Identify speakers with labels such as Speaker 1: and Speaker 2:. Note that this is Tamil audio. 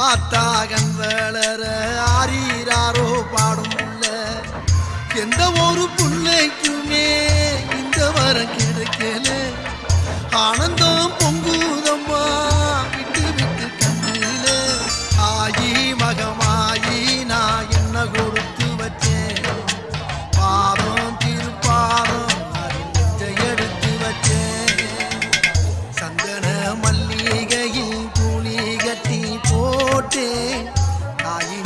Speaker 1: ஆத்தாகன் வளர ஆரீராரோ பாடும் புள்ள எந்த ஒரு புள்ளைக்குமே இந்த வரம் கிடைக்கல ஆனந்தம் பொங்குதம்மா விட்டு விட்டு கண்ணில ஆயி மகமாயி நான் என்ன கொடுத்து வச்சேன் பாதம் திருப்பாதம் எடுத்து வச்சேன் சந்தன மல்லிகையில் துளி கட்டி போட்டேன் தாயின்